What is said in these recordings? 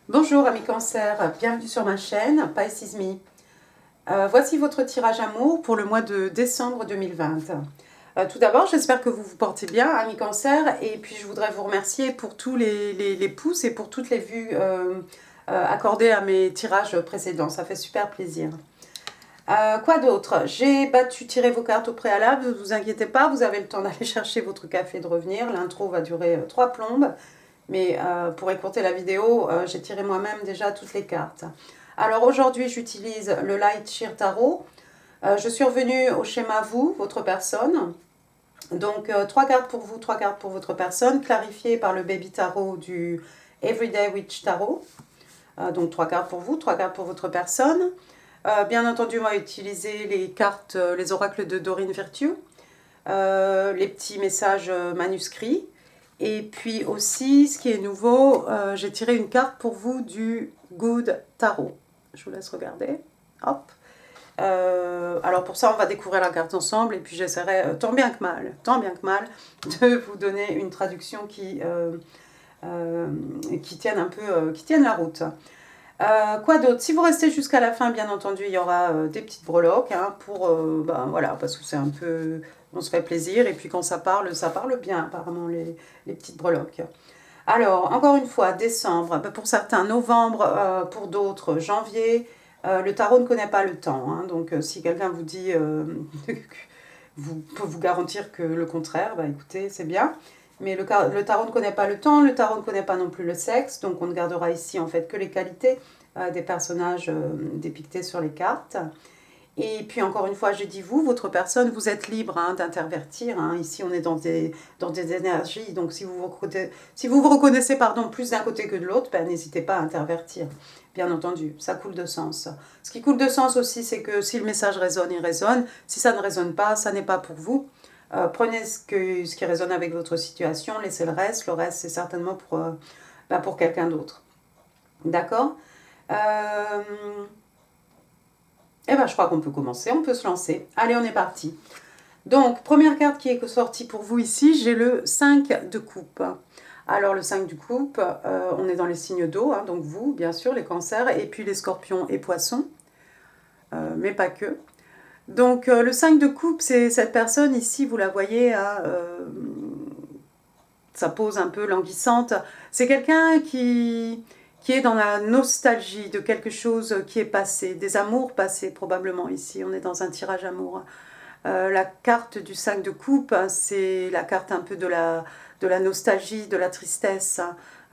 Bonjour amis cancer, bienvenue sur ma chaîne Pisces Me. Voici votre tirage amour pour le mois de décembre 2020. Tout d'abord, j'espère que vous vous portez bien, amis cancer, et puis je voudrais vous remercier pour tous les pouces et pour toutes les vues accordées à mes tirages précédents. Ça fait super plaisir. Quoi d'autre? J'ai tiré vos cartes au préalable, ne vous inquiétez pas, vous avez le temps d'aller chercher votre café et de revenir. L'intro va durer 3 plombes. Mais pour écourter la vidéo, j'ai tiré moi-même déjà toutes les cartes. Alors aujourd'hui, j'utilise le Light Sheer Tarot. Je suis revenue au schéma vous, votre personne. Donc 3 cartes pour vous, 3 cartes pour votre personne, clarifiées par le Baby Tarot du Everyday Witch Tarot. Donc 3 cartes pour vous, 3 cartes pour votre personne. Bien entendu, on va utiliser les cartes, les oracles de Doreen Virtue, les petits messages manuscrits. Et puis aussi, ce qui est nouveau, j'ai tiré une carte pour vous du Good Tarot. Je vous laisse regarder. Hop. Alors pour ça, on va découvrir la carte ensemble et puis j'essaierai, tant bien que mal, de vous donner une traduction qui tienne un peu, qui tienne la route. Quoi d'autre? Si vous restez jusqu'à la fin, bien entendu, il y aura des petites breloques, hein, pour, voilà, parce que c'est un peu, on se fait plaisir, et puis quand ça parle bien, apparemment, les petites breloques. Alors, encore une fois, décembre, pour certains, novembre, pour d'autres, janvier. Le tarot ne connaît pas le temps, hein, donc si quelqu'un vous dit, peut vous garantir que le contraire, écoutez, c'est bien. Mais le tarot ne connaît pas le temps, le tarot ne connaît pas non plus le sexe, donc on ne gardera ici en fait que les qualités des personnages dépictés sur les cartes. Et puis encore une fois, j'ai dit vous, votre personne, vous êtes libre, hein, d'intervertir. Hein. Ici, on est dans des énergies, donc si vous vous reconnaissez plus d'un côté que de l'autre, n'hésitez pas à intervertir, bien entendu, ça coule de sens. Ce qui coule de sens aussi, c'est que si le message résonne, il résonne. Si ça ne résonne pas, ça n'est pas pour vous. Prenez ce qui résonne avec votre situation, laissez le reste c'est certainement pour quelqu'un d'autre. D'accord? Je crois qu'on peut commencer, on peut se lancer. Allez, on est parti. Donc, première carte qui est sortie pour vous ici, j'ai le 5 de coupe. Alors, le 5 de coupe, on est dans les signes d'eau, hein, donc vous, bien sûr, les cancers, et puis les scorpions et poissons, mais pas que. Donc, le 5 de coupe, c'est cette personne ici, vous la voyez, sa pose un peu languissante. C'est quelqu'un qui est dans la nostalgie de quelque chose qui est passé, des amours passés probablement ici. On est dans un tirage amour. La carte du 5 de coupe, c'est la carte un peu de la nostalgie, de la tristesse,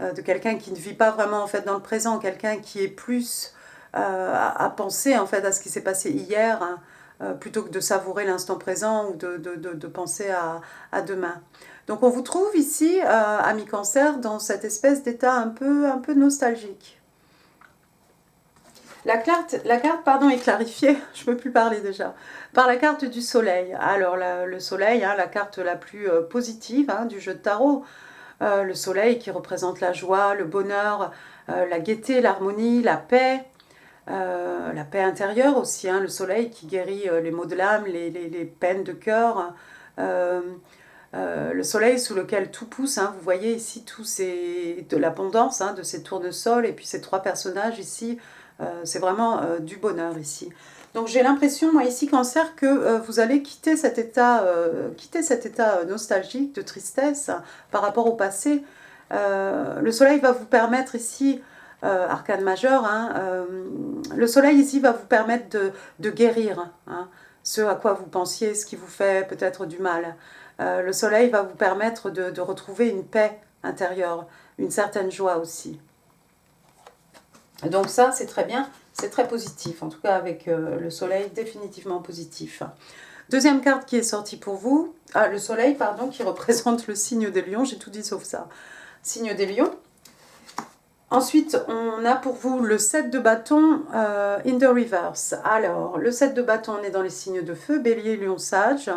de quelqu'un qui ne vit pas vraiment en fait dans le présent, quelqu'un qui est plus à penser en fait à ce qui s'est passé hier, hein, plutôt que de savourer l'instant présent ou de penser à demain. Donc on vous trouve ici, amis cancer, dans cette espèce d'état un peu nostalgique. La carte est clarifiée, je ne peux plus parler déjà, par la carte du soleil. Alors le soleil, hein, la carte la plus positive, hein, du jeu de tarot. Le soleil qui représente la joie, le bonheur, la gaieté, l'harmonie, la paix intérieure aussi. Hein, le soleil qui guérit les maux de l'âme, les peines de cœur. Le soleil sous lequel tout pousse, hein, vous voyez ici de l'abondance, hein, de ces tournesols et puis ces 3 personnages ici, c'est vraiment du bonheur ici. Donc j'ai l'impression, moi ici cancer, que vous allez quitter cet état nostalgique, de tristesse par rapport au passé. Le soleil va vous permettre ici, arcane majeur, hein, le soleil ici va vous permettre de guérir, hein, ce à quoi vous pensiez, ce qui vous fait peut-être du mal. Le soleil va vous permettre de retrouver une paix intérieure, une certaine joie aussi. Donc ça, c'est très bien, c'est très positif, en tout cas avec le soleil, définitivement positif. Deuxième carte qui est sortie pour vous, le soleil, pardon, qui représente le signe des lions, j'ai tout dit sauf ça, signe des lions. Ensuite, on a pour vous le 7 de bâton in the reverse. Alors, le 7 de bâton, on est dans les signes de feu, bélier, lion, sage.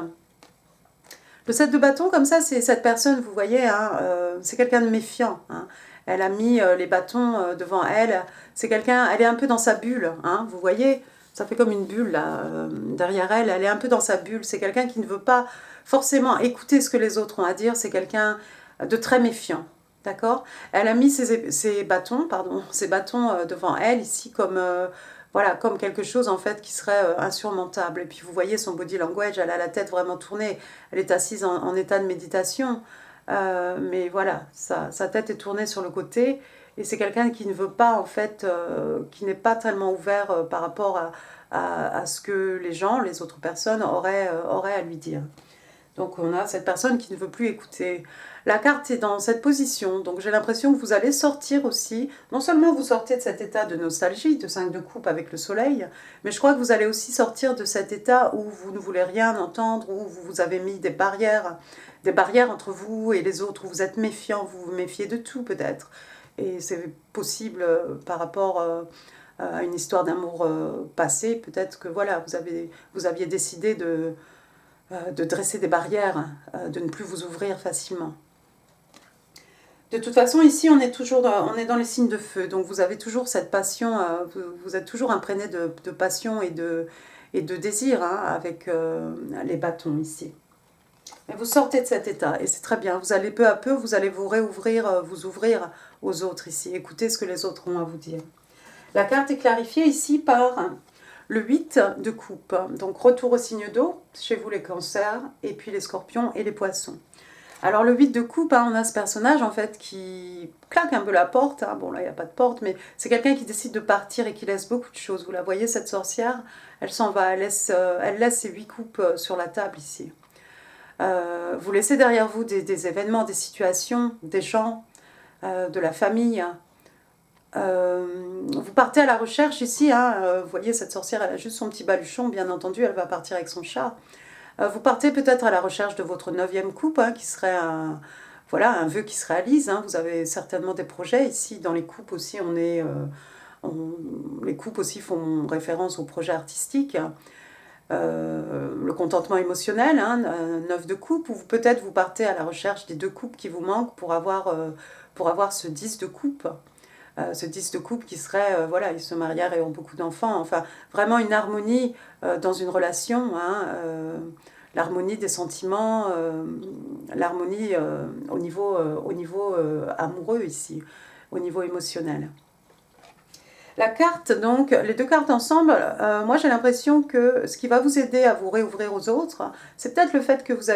Le 7 de bâton, comme ça, c'est cette personne, vous voyez, hein, c'est quelqu'un de méfiant. Hein. Elle a mis les bâtons devant elle. C'est quelqu'un, elle est un peu dans sa bulle, hein, vous voyez, ça fait comme une bulle là, derrière elle. Elle est un peu dans sa bulle. C'est quelqu'un qui ne veut pas forcément écouter ce que les autres ont à dire. C'est quelqu'un de très méfiant. D'accord? Elle a mis ses bâtons, pardon, ses bâtons devant elle ici comme, voilà, comme quelque chose en fait qui serait insurmontable. Et puis vous voyez son body language, elle a la tête vraiment tournée, elle est assise en état de méditation. Mais voilà, sa tête est tournée sur le côté et c'est quelqu'un qui ne veut pas en fait, qui n'est pas tellement ouvert par rapport à ce que les gens, les autres personnes auraient à lui dire. Donc on a cette personne qui ne veut plus écouter. La carte est dans cette position, donc j'ai l'impression que vous allez sortir aussi, non seulement vous sortez de cet état de nostalgie, de 5 de coupe avec le soleil, mais je crois que vous allez aussi sortir de cet état où vous ne voulez rien entendre, où vous avez mis des barrières entre vous et les autres, où vous êtes méfiant, vous vous méfiez de tout peut-être. Et c'est possible par rapport à une histoire d'amour passée, peut-être que voilà, vous aviez décidé de dresser des barrières, de ne plus vous ouvrir facilement. De toute façon, ici, on est dans les signes de feu, donc vous avez toujours cette passion, vous êtes toujours imprégné de passion et de désir hein, avec les bâtons ici. Mais vous sortez de cet état et c'est très bien. Vous allez peu à peu, vous allez vous réouvrir, vous ouvrir aux autres ici. Écoutez ce que les autres ont à vous dire. La carte est clarifiée ici par le 8 de coupe. Donc retour au signe d'eau, chez vous les cancers, et puis les scorpions et les poissons. Alors le 8 de coupe, hein, on a ce personnage en fait qui claque un peu la porte. Hein. Bon là il n'y a pas de porte, mais c'est quelqu'un qui décide de partir et qui laisse beaucoup de choses. Vous la voyez cette sorcière, elle s'en va, elle laisse ses 8 coupes sur la table ici. Vous laissez derrière vous des événements, des situations, des gens, de la famille. Vous partez à la recherche ici, hein, vous voyez cette sorcière, elle a juste son petit baluchon, bien entendu, elle va partir avec son chat. Vous partez peut-être à la recherche de votre 9e coupe, hein, qui serait voilà, un vœu qui se réalise. Hein. Vous avez certainement des projets ici, dans les coupes aussi, les coupes aussi font référence aux projets artistiques. Le contentement émotionnel, hein, 9 de coupe, ou peut-être vous partez à la recherche des 2 coupes qui vous manquent pour avoir ce 10 de coupe. Ce 10 de couple qui serait, voilà, ils se marièrent et ont beaucoup d'enfants, enfin, vraiment une harmonie dans une relation, hein, l'harmonie des sentiments, l'harmonie au niveau amoureux ici, au niveau émotionnel. La carte, donc, les 2 cartes ensemble, moi j'ai l'impression que ce qui va vous aider à vous réouvrir aux autres, c'est peut-être le fait que vous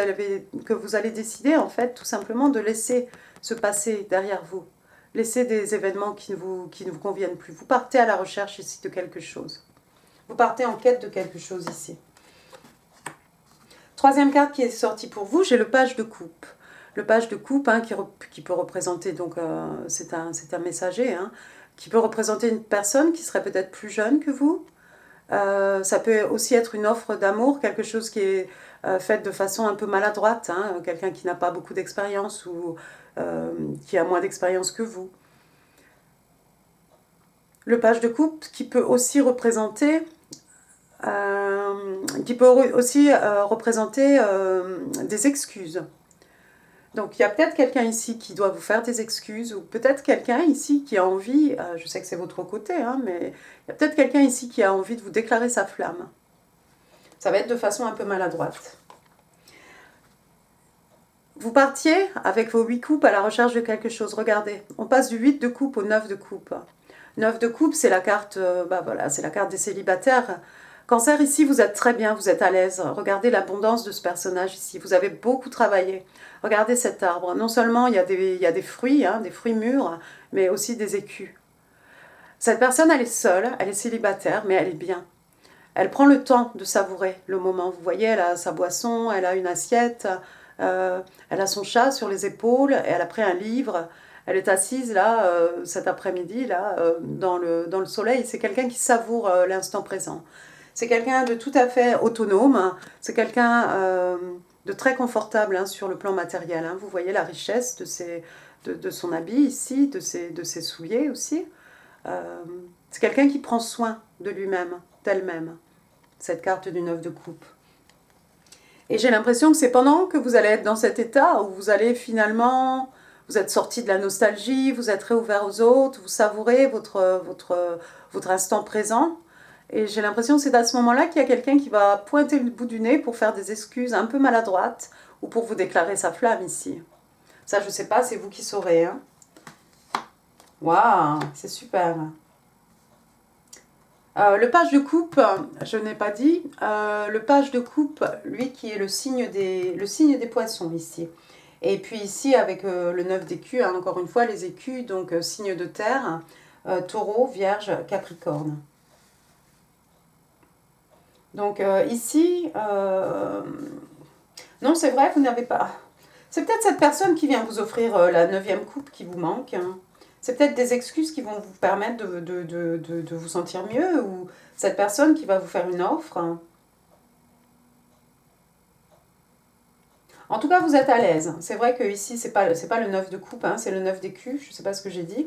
allez décider, en fait, tout simplement de laisser se passer derrière vous. Laissez des événements qui ne vous conviennent plus. Vous partez à la recherche ici de quelque chose. Vous partez en quête de quelque chose ici. 3e carte qui est sortie pour vous, j'ai le page de coupe. Le page de coupe hein, qui peut représenter, donc c'est un messager, hein, qui peut représenter une personne qui serait peut-être plus jeune que vous. Ça peut aussi être une offre d'amour, quelque chose qui est fait de façon un peu maladroite, hein, quelqu'un qui n'a pas beaucoup d'expérience ou qui a moins d'expérience que vous. Le page de coupe qui peut aussi représenter des excuses. Donc il y a peut-être quelqu'un ici qui doit vous faire des excuses, ou peut-être quelqu'un ici qui a envie, je sais que c'est votre côté, hein, mais il y a peut-être quelqu'un ici qui a envie de vous déclarer sa flamme. Ça va être de façon un peu maladroite. Vous partiez avec vos 8 coupes à la recherche de quelque chose. Regardez, on passe du 8 de coupe au 9 de coupe. 9 de coupe, c'est la carte, c'est la carte des célibataires. Cancer, ici, vous êtes très bien, vous êtes à l'aise. Regardez l'abondance de ce personnage ici. Vous avez beaucoup travaillé. Regardez cet arbre. Non seulement il y a des fruits, hein, des fruits mûrs, mais aussi des écus. Cette personne, elle est seule, elle est célibataire, mais elle est bien. Elle prend le temps de savourer le moment. Vous voyez, elle a sa boisson, elle a une assiette, elle a son chat sur les épaules, et elle a pris un livre. Elle est assise là, cet après-midi, là, dans le soleil. C'est quelqu'un qui savoure l'instant présent. C'est quelqu'un de tout à fait autonome. C'est quelqu'un de très confortable hein, sur le plan matériel. Hein. Vous voyez la richesse de son habit ici, de ses souliers aussi. C'est quelqu'un qui prend soin de lui-même, d'elle-même. Cette carte du 9 de coupe. Et j'ai l'impression que c'est pendant que vous allez être dans cet état où vous allez finalement... Vous êtes sorti de la nostalgie, vous êtes réouvert aux autres, vous savourez votre instant présent. Et j'ai l'impression que c'est à ce moment-là qu'il y a quelqu'un qui va pointer le bout du nez pour faire des excuses un peu maladroites ou pour vous déclarer sa flamme ici. Ça, je ne sais pas, c'est vous qui saurez. Hein. Waouh, c'est super. Le page de coupe, je n'ai pas dit, le page de coupe, lui qui est le signe des poissons ici. Et puis ici avec le 9 d'écus, hein, encore une fois les écus, donc signe de terre, taureau, vierge, capricorne. Donc ici, non c'est vrai, vous n'avez pas... C'est peut-être cette personne qui vient vous offrir la 9e coupe qui vous manque, hein. C'est peut-être des excuses qui vont vous permettre de vous sentir mieux, ou cette personne qui va vous faire une offre. En tout cas, vous êtes à l'aise. C'est vrai que ici, c'est pas le 9 de coupe, hein, c'est le 9 d'écus, je ne sais pas ce que j'ai dit.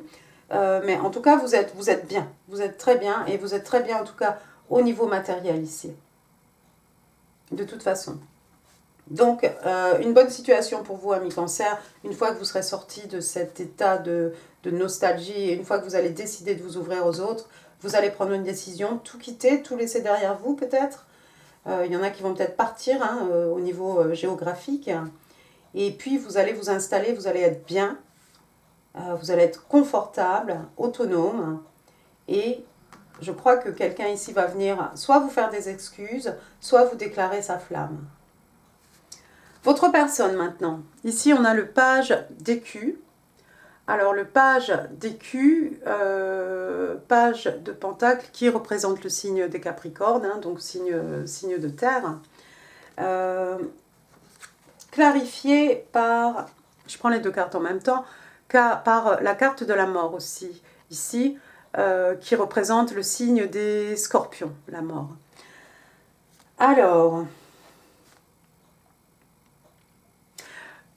Mais en tout cas, vous êtes bien. Vous êtes très bien, et vous êtes très bien en tout cas au niveau matériel ici. De toute façon. Donc, une bonne situation pour vous, amis cancer, une fois que vous serez sorti de cet état de nostalgie, et une fois que vous allez décider de vous ouvrir aux autres, vous allez prendre une décision, tout quitter, tout laisser derrière vous peut-être. Il y en a qui vont peut-être partir hein, au niveau géographique. Et puis, vous allez vous installer, vous allez être bien, vous allez être confortable, autonome. Et je crois que quelqu'un ici va venir soit vous faire des excuses, soit vous déclarer sa flamme. Votre personne maintenant. Ici, on a le page d'écus. Alors, le page d'écus, page de pentacle qui représente le signe des Capricornes, hein, donc signe de terre. Clarifié par, je prends les deux cartes en même temps, par la carte de la mort aussi, ici, qui représente le signe des Scorpions, la mort. Alors...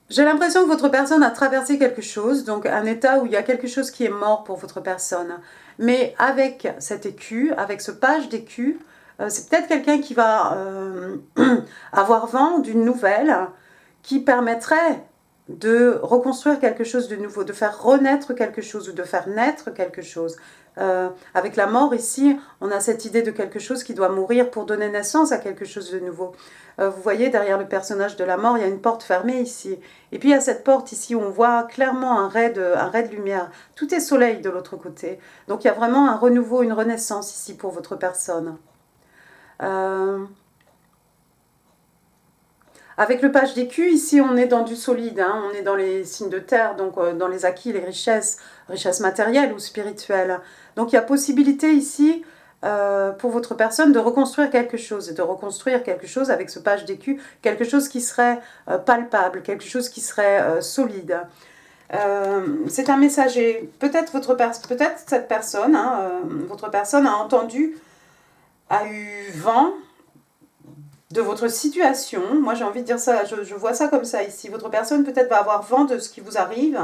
J'ai l'impression que votre personne a traversé quelque chose, donc un état où il y a quelque chose qui est mort pour votre personne. Mais avec cet écu, avec ce page d'écu, c'est peut-être quelqu'un qui va avoir vent d'une nouvelle qui permettrait de reconstruire quelque chose de nouveau, de faire renaître quelque chose ou de faire naître quelque chose. Avec la mort ici, on a cette idée de quelque chose qui doit mourir pour donner naissance à quelque chose de nouveau. Vous voyez, derrière le personnage de la mort, il y a une porte fermée ici. Et puis il y a cette porte ici où on voit clairement un ray de lumière. Tout est soleil de l'autre côté. Donc il y a vraiment un renouveau, une renaissance ici pour votre personne. Avec le page d'écu, ici on est dans du solide, hein, on est dans les signes de terre, donc dans les acquis, les richesses matérielles ou spirituelles. Donc il y a possibilité ici pour votre personne de reconstruire quelque chose, et de reconstruire quelque chose avec ce page d'écu, quelque chose qui serait palpable, quelque chose qui serait solide. C'est un messager. Peut-être cette personne, hein, votre personne a entendu, a eu vent de votre situation. Moi j'ai envie de dire ça, je vois ça comme ça ici. Votre personne peut-être va avoir vent de ce qui vous arrive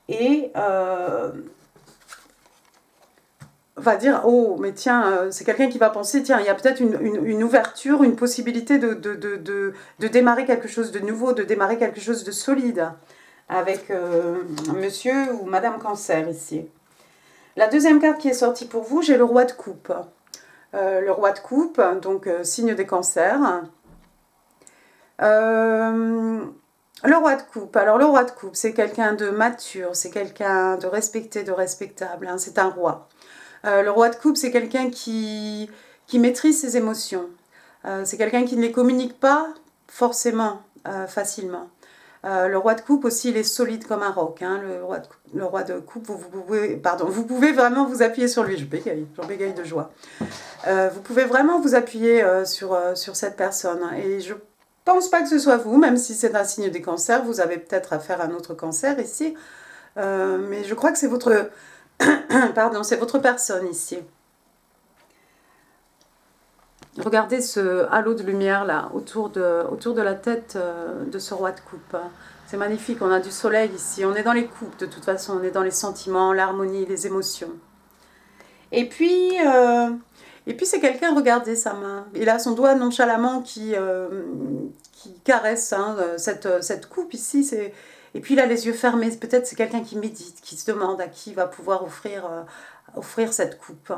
et va dire, oh mais tiens, c'est quelqu'un qui va penser, tiens, il y a peut-être une ouverture, une possibilité de démarrer quelque chose de nouveau, de démarrer quelque chose de solide avec monsieur ou madame cancer ici. La deuxième carte qui est sortie pour vous, j'ai le roi de coupe. Le roi de coupe, donc signe des cancers. Le roi de coupe. Alors le roi de coupe, c'est quelqu'un de mature, c'est quelqu'un de respecté, de respectable, hein, c'est un roi. Le roi de coupe, c'est quelqu'un qui maîtrise ses émotions. C'est quelqu'un qui ne les communique pas forcément facilement. Le roi de coupe aussi, il est solide comme un roc. Hein, le roi de coupe, vous pouvez vraiment vous appuyer sur lui. J'en bégaye de joie. Vous pouvez vraiment vous appuyer sur cette personne. Et je pense pas que ce soit vous, même si c'est un signe des cancers. Vous avez peut-être affaire à un autre cancer ici. Mais je crois que c'est votre... Pardon, c'est votre personne ici. Regardez ce halo de lumière là, autour de la tête de ce roi de coupe. C'est magnifique, on a du soleil ici. On est dans les coupes de toute façon, on est dans les sentiments, l'harmonie, les émotions. Et puis c'est quelqu'un, regardez sa main. Il a son doigt nonchalamment qui caresse hein, cette coupe ici. Et puis il a les yeux fermés. Peut-être c'est quelqu'un qui médite, qui se demande à qui il va pouvoir offrir cette coupe.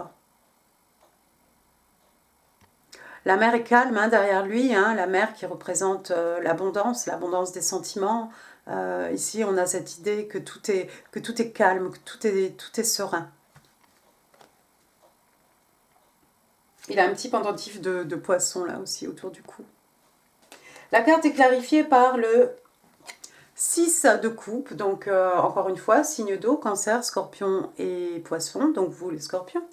La mer est calme hein, derrière lui, hein, la mer qui représente l'abondance des sentiments, Ici, on a cette idée que tout est calme, que tout est serein. Il a un petit pendentif de poisson là aussi autour du cou. La carte est clarifiée par le 6 de coupe, donc encore une fois, signe d'eau, cancer, scorpion et poisson, donc vous les scorpions.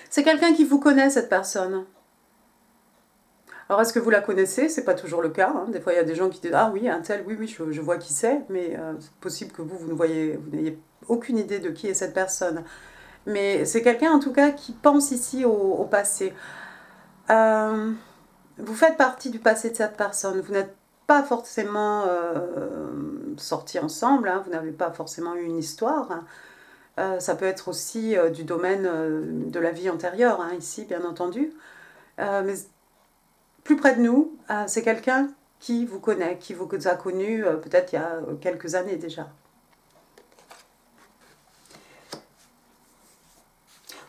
C'est quelqu'un qui vous connaît, cette personne. Alors, est-ce que vous la connaissez? C'est pas toujours le cas. Hein. Des fois, il y a des gens qui disent ah oui, un tel, oui, oui, je vois qui c'est, mais c'est possible que vous n'ayez aucune idée de qui est cette personne. Mais c'est quelqu'un, en tout cas, qui pense ici au passé. Vous faites partie du passé de cette personne. Vous n'êtes pas forcément sortis ensemble, hein. Vous n'avez pas forcément eu une histoire. Ça peut être aussi du domaine de la vie antérieure, hein, ici, bien entendu. Mais plus près de nous, c'est quelqu'un qui vous connaît, qui vous a connu peut-être il y a quelques années déjà.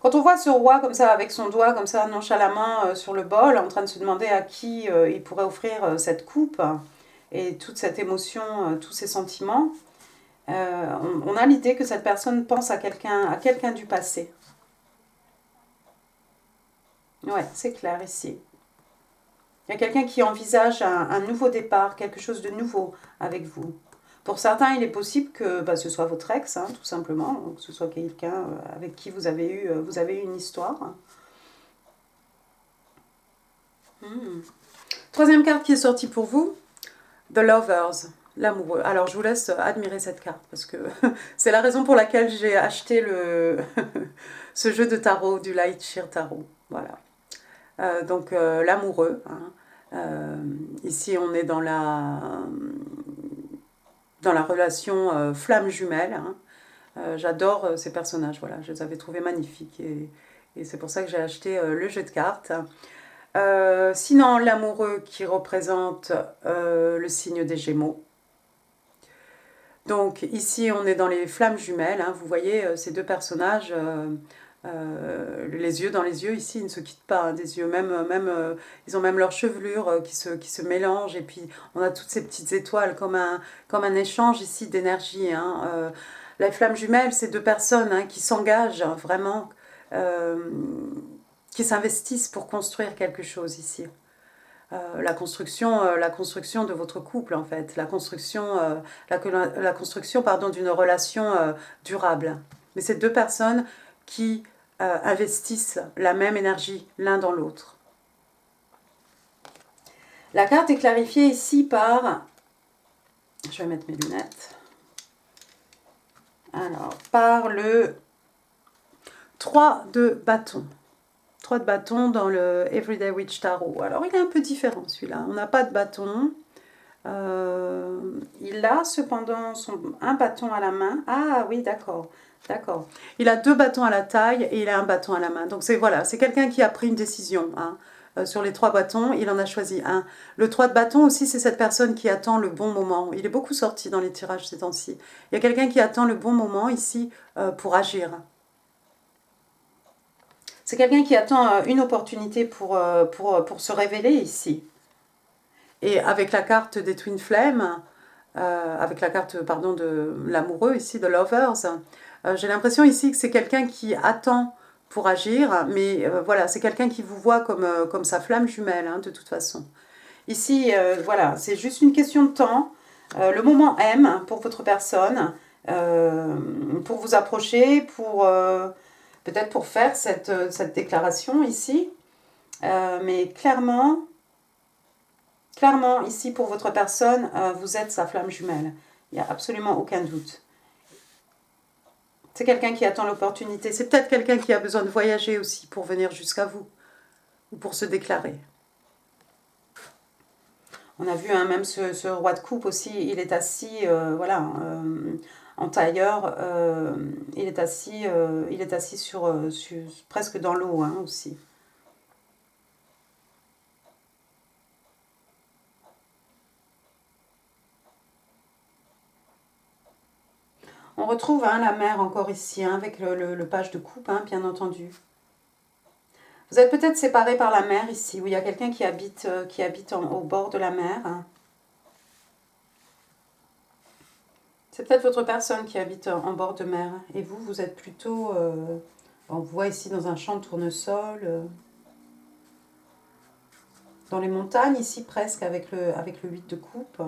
Quand on voit ce roi comme ça, avec son doigt comme ça nonchalamment sur le bol, en train de se demander à qui il pourrait offrir cette coupe, et toute cette émotion, tous ces sentiments, on a l'idée que cette personne pense à quelqu'un du passé. Ouais, c'est clair ici. Il y a quelqu'un qui envisage un nouveau départ, quelque chose de nouveau avec vous. Pour certains, il est possible que ce soit votre ex, hein, tout simplement, ou que ce soit quelqu'un avec qui vous avez eu une histoire. Troisième carte qui est sortie pour vous, The Lovers, l'amoureux. Alors, je vous laisse admirer cette carte, parce que c'est la raison pour laquelle j'ai acheté ce jeu de tarot, du Light Sheer Tarot. Voilà. Donc, l'amoureux. Hein. Ici, on est dans la relation flamme jumelle. Hein. J'adore ces personnages, voilà, je les avais trouvés magnifiques et c'est pour ça que j'ai acheté le jeu de cartes. Sinon, l'amoureux qui représente le signe des Gémeaux. Donc ici, on est dans les flammes jumelles. Hein, vous voyez ces deux personnages, les yeux dans les yeux. Ici, ils ne se quittent pas. Hein, des yeux, ils ont même leur chevelure qui se mélange. Et puis, on a toutes ces petites étoiles comme un échange ici d'énergie. Hein. Les flammes jumelles, c'est deux personnes hein, qui s'engagent vraiment, qui s'investissent pour construire quelque chose ici. La construction de votre couple en fait, la construction d'une relation durable. Mais c'est deux personnes qui investissent la même énergie l'un dans l'autre. La carte est clarifiée ici par, je vais mettre mes lunettes, alors par le 3 de bâton. 3 de bâton dans le Everyday Witch Tarot. Alors, il est un peu différent, celui-là. On n'a pas de bâton. Il a cependant un bâton à la main. Ah oui, d'accord. D'accord. Il a 2 bâtons à la taille et il a un bâton à la main. Donc, c'est quelqu'un qui a pris une décision. Hein. Sur les 3 bâtons, il en a choisi un. Le 3 de bâton aussi, c'est cette personne qui attend le bon moment. Il est beaucoup sorti dans les tirages ces temps-ci. Il y a quelqu'un qui attend le bon moment ici pour agir. C'est quelqu'un qui attend une opportunité pour se révéler ici. Et avec la carte des Twin Flames, avec la carte pardon, de l'amoureux ici, de Lovers, j'ai l'impression ici que c'est quelqu'un qui attend pour agir, mais voilà, c'est quelqu'un qui vous voit comme sa flamme jumelle, hein, de toute façon. Ici, voilà, c'est juste une question de temps. Le moment M pour votre personne, pour vous approcher, peut-être pour faire cette déclaration ici. Mais clairement, ici, pour votre personne, vous êtes sa flamme jumelle. Il n'y a absolument aucun doute. C'est quelqu'un qui attend l'opportunité. C'est peut-être quelqu'un qui a besoin de voyager aussi pour venir jusqu'à vous. Ou pour se déclarer. On a vu hein, même ce roi de coupe aussi, il est assis, voilà, en tailleur. Il est assis sur presque dans l'eau hein, aussi. On retrouve hein, la mer encore ici, hein, avec le page de coupe, hein, bien entendu. Vous êtes peut-être séparés par la mer ici, où il y a quelqu'un qui habite, au bord de la mer. C'est peut-être votre personne qui habite en bord de mer. Et vous, vous êtes plutôt... on vous voit ici dans un champ de tournesol, dans les montagnes ici presque, avec le 8 de coupe.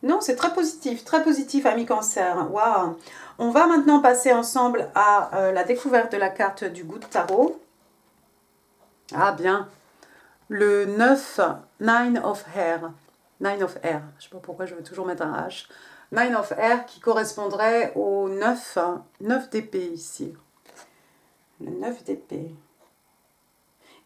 Non, c'est très positif, ami Cancer. Waouh. On va maintenant passer ensemble à la découverte de la carte du Good Tarot. Ah bien, le 9, Nine of Air. Nine of Air, je ne sais pas pourquoi je veux toujours mettre un H. Nine of Air qui correspondrait au 9 d'épée ici. Le 9 d'épée.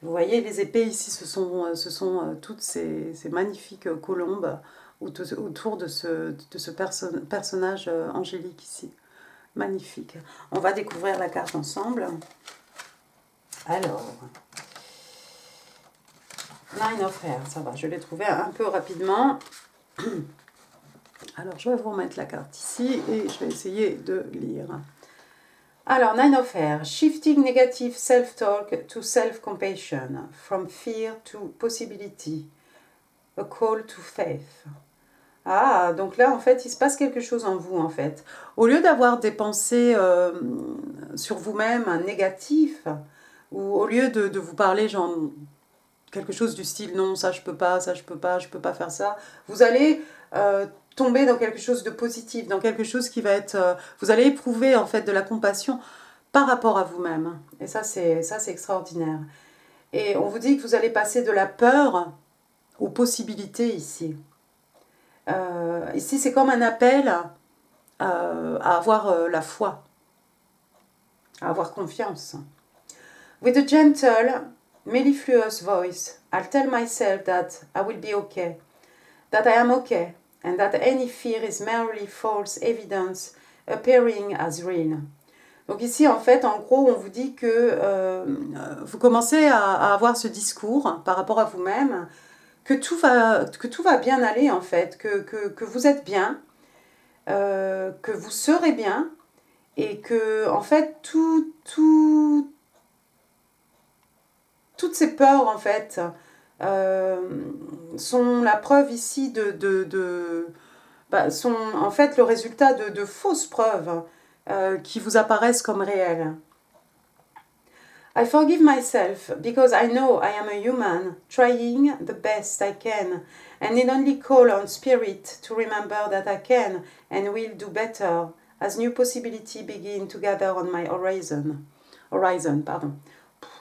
Vous voyez, les épées ici, ce sont toutes ces magnifiques colombes autour de ce personnage angélique ici. Magnifique. On va découvrir la carte ensemble. Alors, Nine of Air, ça va, je l'ai trouvé un peu rapidement. Alors, je vais vous remettre la carte ici et je vais essayer de lire. Alors, Nine of Air, shifting negative self-talk to self-compassion, from fear to possibility, a call to faith. Ah, donc là, en fait, il se passe quelque chose en vous, en fait. Au lieu d'avoir des pensées sur vous-même négatives, ou au lieu de vous parler, genre, quelque chose du style, non, ça, je peux pas, ça, je peux pas faire ça, vous allez tomber dans quelque chose de positif, dans quelque chose qui va être... vous allez éprouver, en fait, de la compassion par rapport à vous-même. Et ça, c'est extraordinaire. Et on vous dit que vous allez passer de la peur aux possibilités ici. Ici, c'est comme un appel à avoir la foi, à avoir confiance. With a gentle, mellifluous voice, I'll tell myself that I will be okay, that I am okay, and that any fear is merely false evidence appearing as real. Donc ici, en fait, en gros, on vous dit que vous commencez à avoir ce discours par rapport à vous-même, que tout va bien aller, en fait, que vous êtes bien, que vous serez bien, et que, en fait, toutes ces peurs, en fait, sont la preuve ici sont en fait le résultat de fausses preuves qui vous apparaissent comme réelles. I forgive myself because I know I am a human trying the best I can and need only call on spirit to remember that I can and will do better as new possibilities begin to gather on my horizon.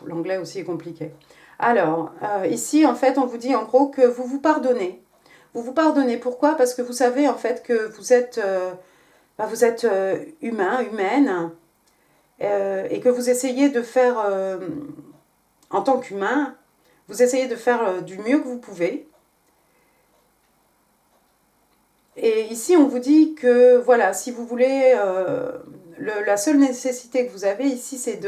L'anglais aussi est compliqué. Alors, ici, en fait, on vous dit en gros que vous vous pardonnez. Vous vous pardonnez, pourquoi? Parce que vous savez, en fait, que vous êtes humain, humaine, et que vous essayez de faire, en tant qu'humain, vous essayez de faire du mieux que vous pouvez. Et ici, on vous dit que, voilà, si vous voulez, la seule nécessité que vous avez ici, c'est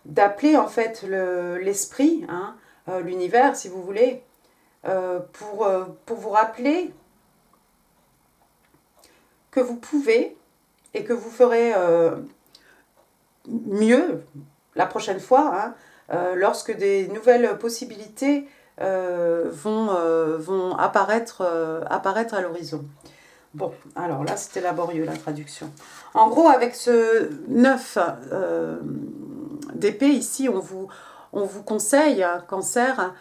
d'appeler, en fait, l'esprit, hein, l'univers, si vous voulez, pour vous rappeler que vous pouvez et que vous ferez mieux la prochaine fois, hein, lorsque des nouvelles possibilités vont apparaître à l'horizon. Bon, alors là, c'était laborieux, la traduction. En gros, avec ce 9 d'épée, ici, on vous conseille, Cancer,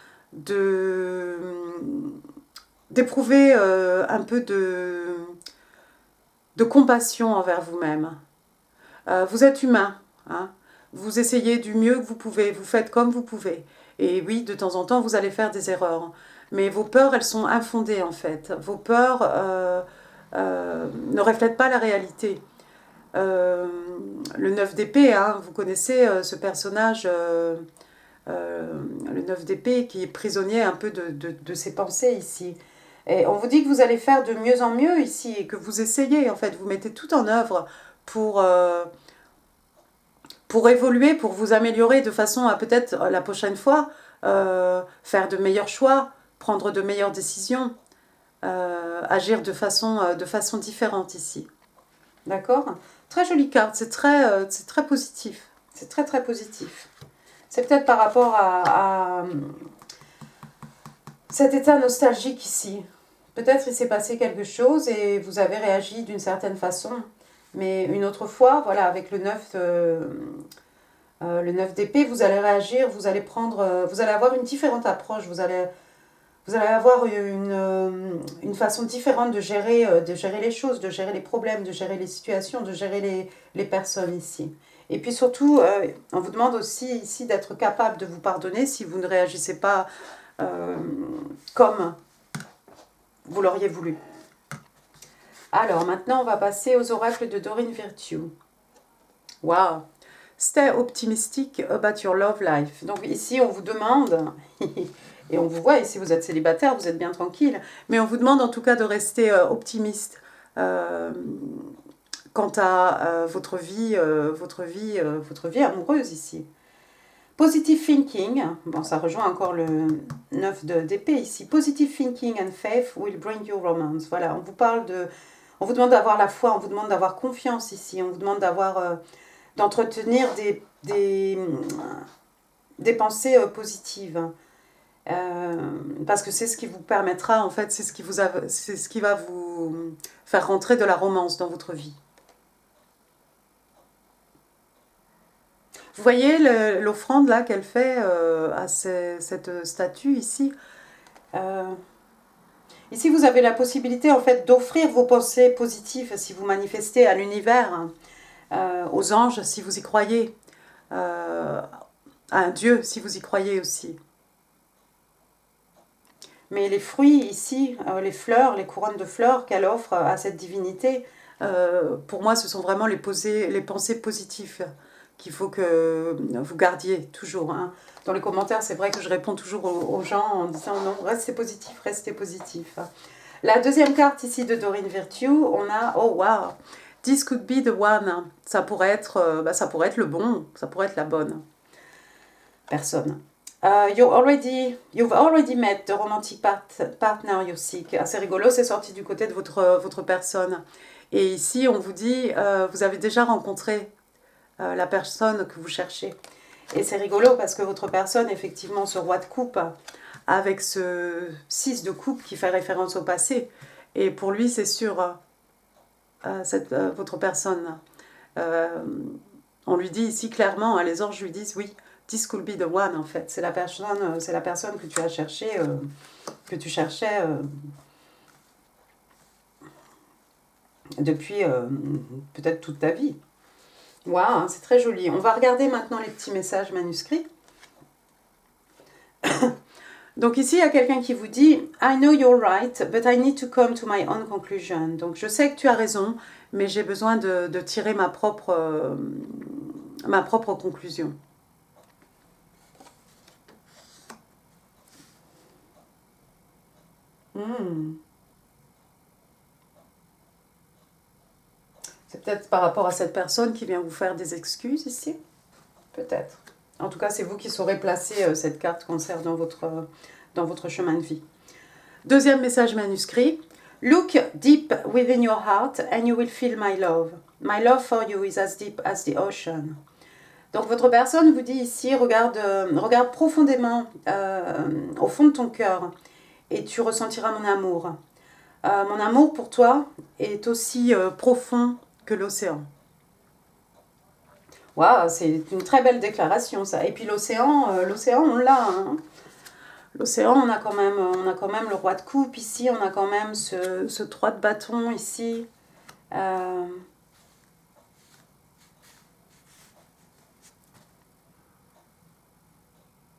d'éprouver un peu de compassion envers vous-même. Vous êtes humain, hein, vous essayez du mieux que vous pouvez, vous faites comme vous pouvez. Et oui, de temps en temps, vous allez faire des erreurs. Mais vos peurs, elles sont infondées, en fait. Vos peurs ne reflètent pas la réalité. Le 9 d'épée, hein, vous connaissez ce personnage, le 9 d'épée, qui est prisonnier un peu de ses pensées ici. Et on vous dit que vous allez faire de mieux en mieux ici, et que vous essayez, en fait, vous mettez tout en œuvre pour évoluer, pour vous améliorer de façon à peut-être la prochaine fois faire de meilleurs choix, prendre de meilleures décisions, agir de façon différente ici. D'accord? Très jolie carte, c'est très positif. C'est très très positif. C'est peut-être par rapport à cet état nostalgique ici. Peut-être il s'est passé quelque chose et vous avez réagi d'une certaine façon. Mais une autre fois, voilà, avec le 9 d'épée, vous allez réagir, vous allez avoir une différente approche, vous allez avoir une façon différente de gérer les choses, de gérer les problèmes, de gérer les situations, de gérer les personnes ici. Et puis surtout, on vous demande aussi ici d'être capable de vous pardonner si vous ne réagissez pas comme vous l'auriez voulu. Alors maintenant, on va passer aux oracles de Doreen Virtue. Wow! Stay optimistic about your love life. Donc ici, on vous demande, et on vous voit, ici vous êtes célibataire, vous êtes bien tranquille, mais on vous demande en tout cas de rester optimiste quant à votre vie amoureuse ici. Positive thinking, bon ça rejoint encore le 9 d'épée ici. Positive thinking and faith will bring you romance. Voilà, on vous demande d'avoir la foi, on vous demande d'avoir confiance ici, on vous demande d'entretenir des pensées positives. Parce que c'est ce qui vous permettra, en fait, c'est ce qui va vous faire rentrer de la romance dans votre vie. Vous voyez l'offrande là qu'elle fait à cette statue ici. Ici, vous avez la possibilité en fait d'offrir vos pensées positives si vous manifestez à l'univers, aux anges si vous y croyez, à un Dieu si vous y croyez aussi. Mais les fruits ici, les fleurs, les couronnes de fleurs qu'elle offre à cette divinité, pour moi, ce sont vraiment les pensées positives qu'il faut que vous gardiez toujours. Hein. Dans les commentaires, c'est vrai que je réponds toujours aux gens en disant non, restez positif, restez positif. La deuxième carte ici de Doreen Virtue, on a, oh wow, this could be the one. Ça pourrait être le bon, ça pourrait être la bonne personne. You've already met the romantic partner you seek. C'est rigolo, c'est sorti du côté de votre personne. Et ici, on vous dit, vous avez déjà rencontré la personne que vous cherchez. Et c'est rigolo parce que votre personne, effectivement, ce roi de coupe, avec ce 6 de coupe qui fait référence au passé. Et pour lui, c'est sûr, votre personne. On lui dit ici clairement, hein, les anges lui disent oui, this could be the one en fait. C'est la personne que tu as cherché, que tu cherchais depuis peut-être toute ta vie. Waouh, c'est très joli. On va regarder maintenant les petits messages manuscrits. Donc ici, il y a quelqu'un qui vous dit « I know you're right, but I need to come to my own conclusion. » Donc je sais que tu as raison, mais j'ai besoin de tirer ma propre conclusion. C'est peut-être par rapport à cette personne qui vient vous faire des excuses ici. Peut-être. En tout cas, c'est vous qui saurez placer cette carte concert dans votre chemin de vie. Deuxième message manuscrit. Look deep within your heart and you will feel my love. My love for you is as deep as the ocean. Donc votre personne vous dit ici, regarde profondément au fond de ton cœur et tu ressentiras mon amour. Mon amour pour toi est aussi profond que l'océan. Waouh, c'est une très belle déclaration ça. Et puis l'océan, on l'a. Hein. L'océan, on a quand même le roi de coupe ici, on a quand même ce 3 de bâton ici.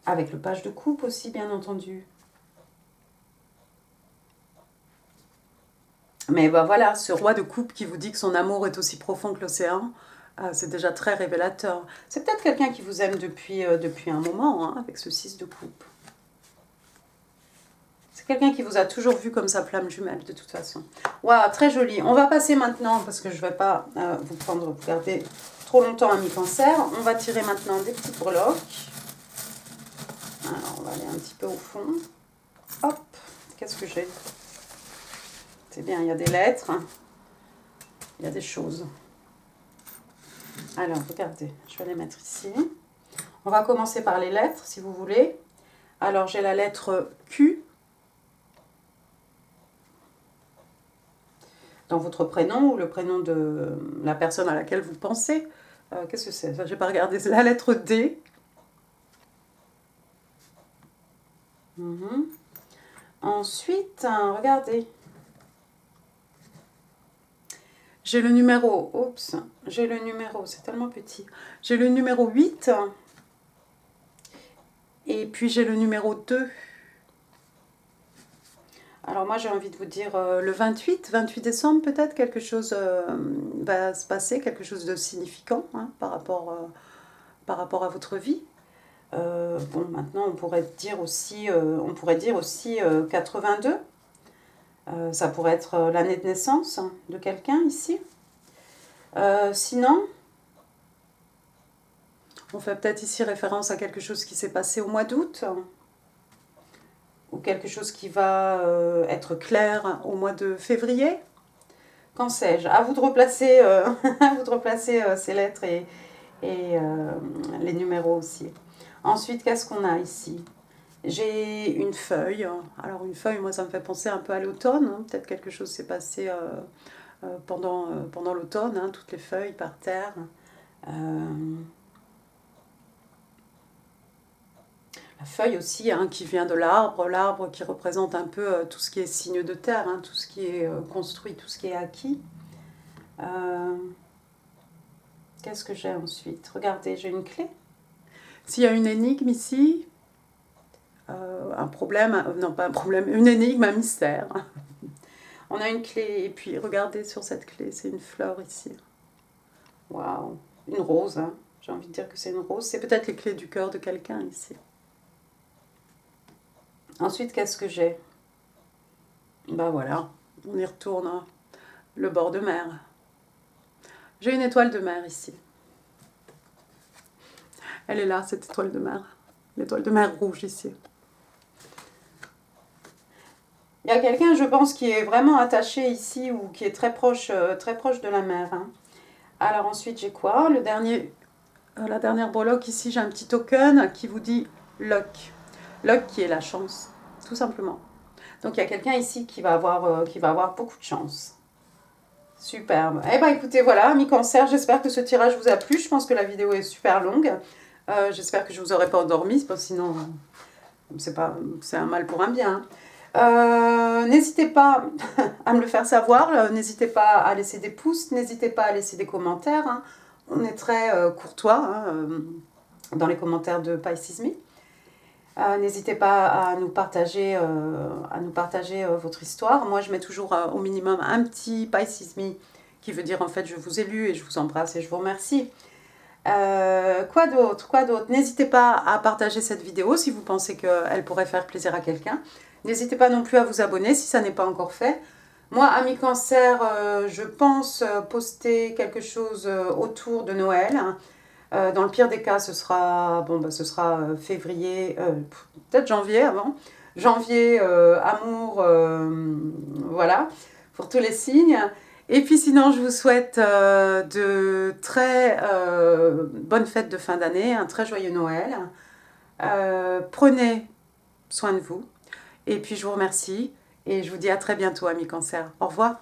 Avec le page de coupe aussi, bien entendu. Mais ben voilà, ce roi de coupe qui vous dit que son amour est aussi profond que l'océan, c'est déjà très révélateur. C'est peut-être quelqu'un qui vous aime depuis un moment, hein, avec ce 6 de coupe. C'est quelqu'un qui vous a toujours vu comme sa flamme jumelle, de toute façon. Waouh, très joli. On va passer maintenant, parce que je ne vais pas vous garder trop longtemps, amis cancer. On va tirer maintenant des petites breloques. Alors, on va aller un petit peu au fond. Hop, qu'est-ce que j'ai ? C'est bien, il y a des lettres, il y a des choses. Alors, regardez, je vais les mettre ici. On va commencer par les lettres, si vous voulez. Alors, j'ai la lettre Q dans votre prénom ou le prénom de la personne à laquelle vous pensez. Qu'est-ce que c'est? Je n'ai pas regardé. C'est la lettre D. Ensuite, regardez. J'ai le numéro, oups, j'ai le numéro, c'est tellement petit. J'ai le numéro 8 et puis j'ai le numéro 2. Alors moi j'ai envie de vous dire le 28 décembre peut-être, quelque chose va se passer, quelque chose de significant hein, par rapport à votre vie. Bon maintenant on pourrait dire aussi 82. Ça pourrait être l'année de naissance de quelqu'un ici. Sinon, on fait peut-être ici référence à quelque chose qui s'est passé au mois d'août ou quelque chose qui va être clair au mois de février. Qu'en sais-je? À vous de replacer, à vous de replacer ces lettres et les numéros aussi. Ensuite, qu'est-ce qu'on a ici? J'ai une feuille. Alors une feuille, moi ça me fait penser un peu à l'automne. Hein. Peut-être quelque chose s'est passé pendant l'automne, hein, toutes les feuilles par terre. La feuille aussi hein, qui vient de l'arbre qui représente un peu tout ce qui est signe de terre, hein, tout ce qui est construit, tout ce qui est acquis. Qu'est-ce que j'ai ensuite? Regardez, j'ai une clé. S'il y a une énigme ici, un problème, non pas un problème, une énigme, un mystère. On a une clé et puis regardez sur cette clé, c'est une fleur ici. Waouh, une rose, hein. J'ai envie de dire que c'est une rose. C'est peut-être les clés du cœur de quelqu'un ici. Ensuite, qu'est-ce que j'ai? Ben voilà, on y retourne, hein. Le bord de mer. J'ai une étoile de mer ici. Elle est là, cette étoile de mer. L'étoile de mer rouge ici. Il y a quelqu'un, je pense, qui est vraiment attaché ici ou qui est très proche de la mer. Hein. Alors ensuite, j'ai quoi? La dernière breloque ici, j'ai un petit token qui vous dit luck. Luck qui est la chance, tout simplement. Donc il y a quelqu'un ici qui va avoir beaucoup de chance. Superbe. Eh bien écoutez, voilà, amis cancer, j'espère que ce tirage vous a plu. Je pense que la vidéo est super longue. J'espère que je ne vous aurai pas endormi, parce que sinon, c'est un mal pour un bien. N'hésitez pas à me le faire savoir, n'hésitez pas à laisser des pouces, n'hésitez pas à laisser des commentaires. Hein. On est très courtois hein, dans les commentaires de Pisces Me. N'hésitez pas à nous partager, votre histoire. Moi, je mets toujours au minimum un petit Pisces Me, qui veut dire en fait je vous ai lu et je vous embrasse et je vous remercie. Quoi d'autre? N'hésitez pas à partager cette vidéo si vous pensez qu'elle pourrait faire plaisir à quelqu'un. N'hésitez pas non plus à vous abonner si ça n'est pas encore fait. Moi, amis cancer, je pense poster quelque chose autour de Noël. Dans le pire des cas, ce sera février, peut-être janvier avant. Janvier, amour, voilà, pour tous les signes. Et puis sinon, je vous souhaite de très bonnes fêtes de fin d'année, un très joyeux Noël. Prenez soin de vous. Et puis je vous remercie et je vous dis à très bientôt, amis cancer. Au revoir.